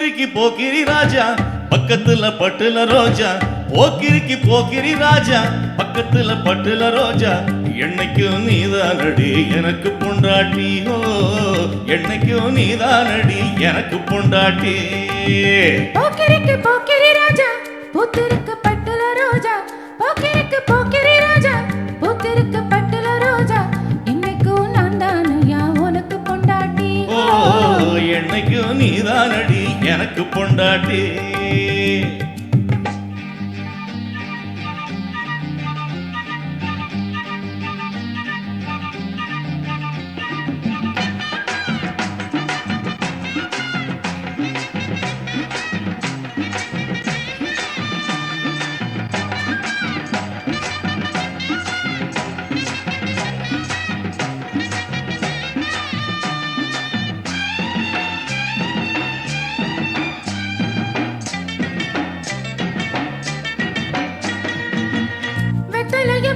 போக்கிரிக்கு போக்கிரி ராஜா பக்கத்துல பட்டுல ரோஜா போக்கிரிக்கு போக்கிரி ராஜா பக்கத்துல பட்டுல ரோஜா என்னைக்கும் நீதானடி எனக்கு பொண்டாட்டி ஓ என்னைக்கும் நீதானடி எனக்கு பொண்டாட்டி போக்கிரிக்கு போக்கிரி ராஜா பூத்திருக்கு பட்டுல ரோஜா போக்கிரிக்கு போக்கிரி ராஜா பூத்திருக்கு பட்டுல ரோஜா இன்னைக்கும் நான் தானையா உனக்கு பொண்டாட்டி ஓ என்னைக்கும் நீதானடி எனக்கு பொண்டாட்டி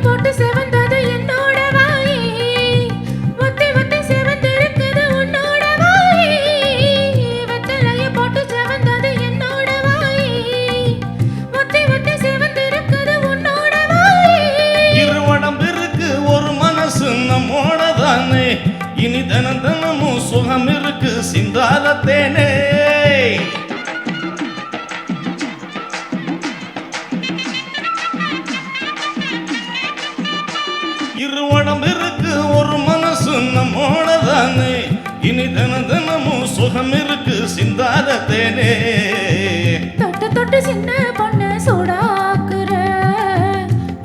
போட்டு செவந்தது என்னோட வாயி ஒத்தி ஒத்தி செவந்திருக்குது உன்னோட வாயி வெத்தலைய போட்டு செவந்தது என்னோட வாயி ஒத்தி ஒத்தி செவந்திருக்குது உன்னோட வாயி இருவடம்பு இருக்கு ஒரு மனசு நம்மோட தானே இனி தினம் தினமும் சுகம் இருக்கு சிந்தாத தேனே இருவடம்பு இருக்கு ஒரு மனசு நம்மோட தானே இனி தினம் தினமும் சுகம் இருக்கு சிந்தாத தேனே தொட்டு தொட்டு சின்ன பொண்ணு சூடாக்குற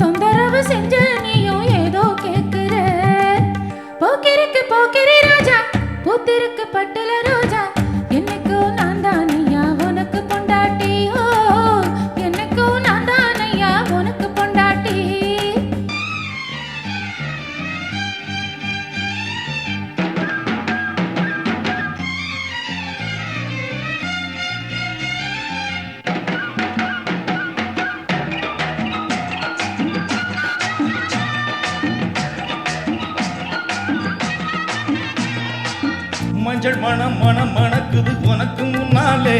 தொந்தரவு செஞ்ச நீயும் ஏதோ கேக்குற போக்கிருக்கு போக்கிரி ராஜா பூத்திருக்கு பட்டுல ரோஜா என்னைக்கும் நான் தானையா உனக்கு பொண்டாட்டி ஓ என்னைக்கும் நான் தானையா உனக்கு பொண்டாட்டி மஞ்சள் மனம் மனம் மணக்குது உனக்கு முன்னாலே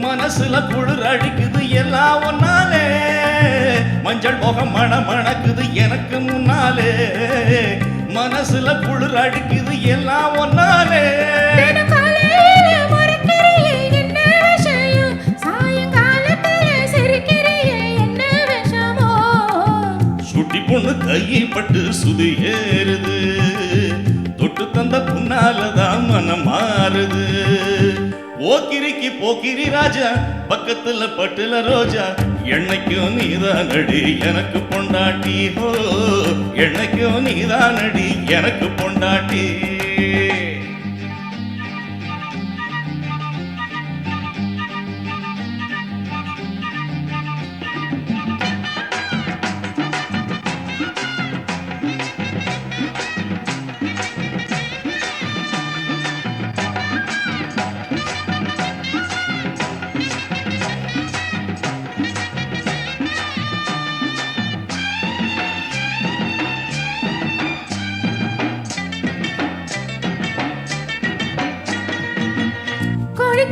மனசுல குளிர் அடிக்குது எல்லாம் ஒன்னாலே மஞ்சள் முகம் மனம் மணக்குது எனக்கு முன்னாலே மனசுல குளிர் அடிக்குது எல்லாம் ஒன்னாலே சுட்டி பொண்ணு கைப்பட்டு சுதி ஏறுது தொட்டு தந்த புன்னாலதான் மனம் மாறுது போக்கிரிக்கு போக்கிரி ராஜா பக்கத்துல பட்டுல ரோஜா என்னைக்கும் நீதானடி எனக்கு பொண்டாட்டி ஹோ என்னைக்கும் நீதானடி எனக்கு பொண்டாட்டி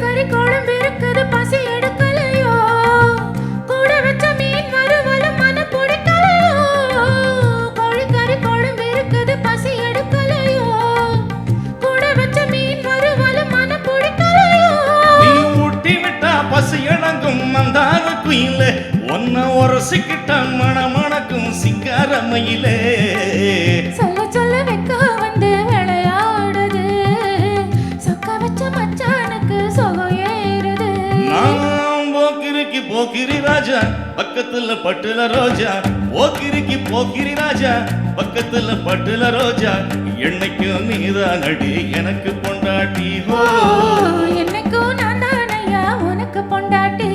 கறி குழம்பு இருக்குது பசி எடுக்கலையோ கூட வச்ச மீன் வறுவலும் மன பிடிக்கலையோ கோழி கறி குழம்பு இருக்குது பசி எடுக்கலையோ கூட வச்ச மீன் வறுவலும் மன பிடிக்கலையோ நீ ஊட்டி விட்டா பசி அடங்கும் மந்தார குயிலே ஒன்ன உரசிக்கிட்ட மணமணக்கும் சிங்கார மயிலே சொல்ல சொல்ல வைக்க வந்து விளையாடுது சொக்க வச்ச மச்சானுக்கு சொகம் ஏறுது போக்கிரிக்கு போக்கிரி ராஜா பக்கத்துல பட்டுல ரோஜா போக்கிரிக்கு போக்கிரி ராஜா பக்கத்துல பட்டுல ரோஜா என்னைக்கும் நீதானடி எனக்கு பொண்டாட்டி ஹோ என்னைக்கும் நான் தானையா உனக்கு பொண்டாட்டி